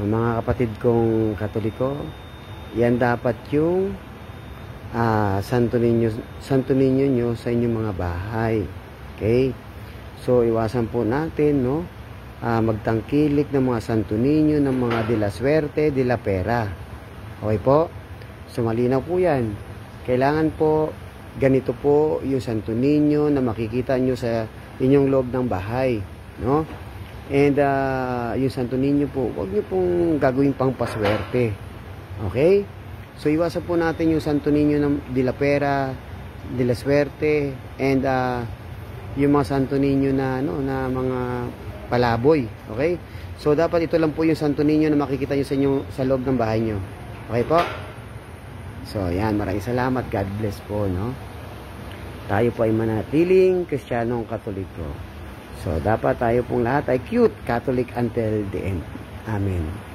Mga kapatid kong Katoliko, yan dapat yung Santo Niño nyo sa inyong mga bahay. Okay? So, iwasan po natin, no? Magtangkilik ng mga Santo Niño, ng mga de la Suerte, de la Pera. Okay po? So, malinaw po yan. Kailangan po, ganito po yung Santo Niño na makikita nyo sa inyong loob ng bahay. No? And yung Santo Niño po, huwag nyo pong gagawin pang paswerte. Okay? So, iwasan po natin yung Santo Niño ng de la Pera, de la Suerte, and yung mga Santo Niño na, na mga palaboy. Okay? So, dapat ito lang po yung Santo Niño na makikita nyo sa loob ng bahay nyo. Okay po? So, yan. Maraming salamat. God bless po, no? Tayo po ay manatiling Kristiyanong Katoliko. So, dapat tayo pong lahat ay cute Catholic until the end. Amen.